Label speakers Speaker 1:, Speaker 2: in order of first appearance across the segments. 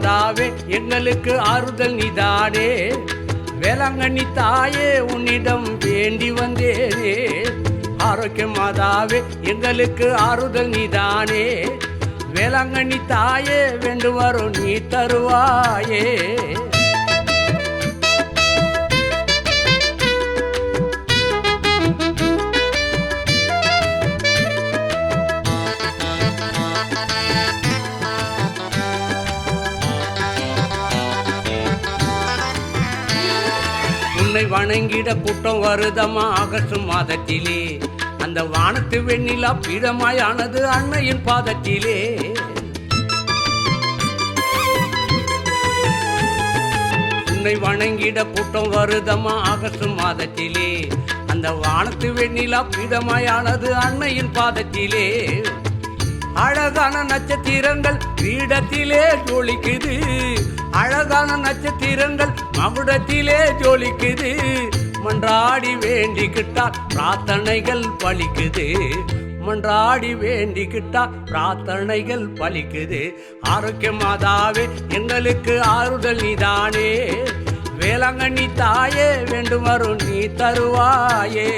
Speaker 1: மாதாவே எங்களுக்கு ஆறுதல் நீதானே. வேளாங்கண்ணி தாயே உன்னிடம் வேண்டி வந்தேனே. ஆரோக்கிய மாதாவே எங்களுக்கு ஆறுதல் நீதானே. வேளாங்கண்ணி தாயே வேண்டு வரும் நீ தருவாயே. உன்னை வணங்கிட கூட்டம் வருதமா ஆகஸ்ட் மாதத்திலே. அந்த வானத்து வெண்ணிலா பீடமாயானது அன்னையின் பாதத்திலே. உன்னை வணங்கிட கூட்டம் வருதமா ஆகஸ்ட் மாதத்திலே. அந்த வானத்து வெண்ணிலா பீடமாயானது அன்னையின் பாதத்திலே. அழகான நட்சத்திரங்கள் பீடத்திலே ஜொலிக்குது. அழகான நட்சத்திரங்கள் மகுடத்திலே ஜொலிக்குது. மன்றாடி வேண்டிக்கிட்டால் பிரார்த்தனைகள் பலிக்குது. மன்றாடி வேண்டிக்கிட்டால் பிரார்த்தனைகள் பலிக்குது. ஆரோக்கிய மாதாவே எங்களுக்கு ஆறுதல் நீதானே. வேளாங்கண்ணி தாயே வேண்டும் வரும் நீ தருவாயே.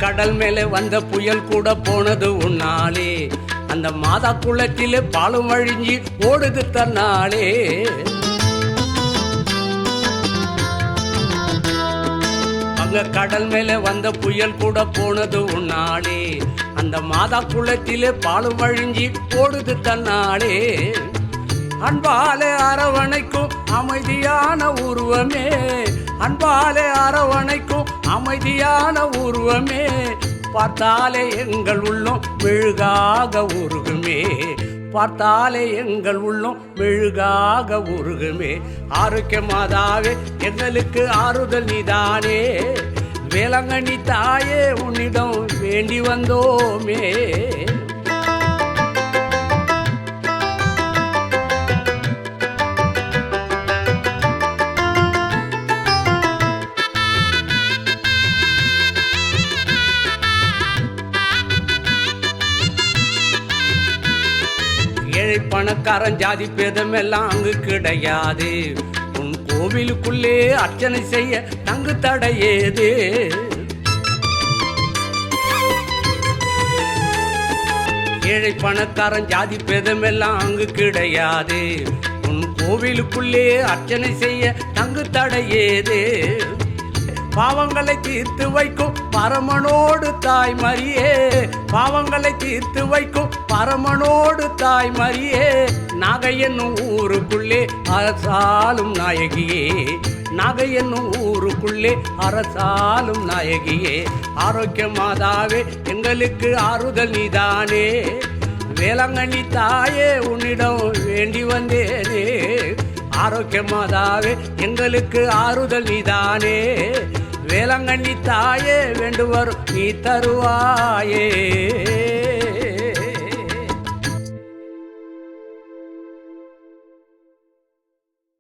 Speaker 1: கடல் மேலே வந்த புயல் கூட போனது உன்னாலே. அந்த மாதா குளத்திலே பாலும் வழிஞ்சி ஓடுது தன்னாலே. அங்க கடல் மேலே வந்த புயல் கூட போனது உன்னாலே. அந்த மாதா குளத்திலே பாலும் வழிஞ்சி ஓடுது தன்னாலே. அன்பாலே அரவணைக்கும் அமைதியான உருவமே. அன்பாலே அரவணைக்கும் அமைதியான உருவமே. பார்த்தாலே எங்கள் உள்ளம் மெழுகாக உருகுமே. பார்த்தாலே எங்கள் உள்ளம் மெழுகாக உருகுமே. ஆரோக்கிய மாதாவே எங்களுக்கு ஆறுதல் நீதானே. வேளாங்கண்ணி தாயே உன்னிடம் வேண்டி வந்தோமே. ஏழை பணக்காரன் ஜாதி பேதம் எல்லாம் அங்கு கிடையாது. உன் கோவிலுக்குள்ளே அர்ச்சனை செய்ய தங்கு தடையேது. ஏழை பணக்காரன் ஜாதி பேதம் எல்லாம் அங்கு கிடையாது. உன் கோவிலுக்குள்ளே அர்ச்சனை செய்ய தங்கு தடையேது. பாவங்களை தீர்த்து வைக்கும் பரமனோடு தாய் மரியே. பாவங்களை தீர்த்து வைக்கும் பரமனோடு தாய் மரியே. நாகை என்னும் ஊருக்குள்ளே அரசாலும் நாயகியே. நாகை என்னும் ஊருக்குள்ளே அரசாலும் நாயகியே. ஆரோக்கிய மாதாவே எங்களுக்கு ஆறுதல் நீதானே. வேளாங்கண்ணி தாயே உன்னிடம் வேண்டி வந்தேனே. ஆரோக்கிய மாதாவே எங்களுக்கு ஆறுதல் நீதானே. வேளாங்கண்ணி தாயே வேண்டுவர் நீ தருவாயே.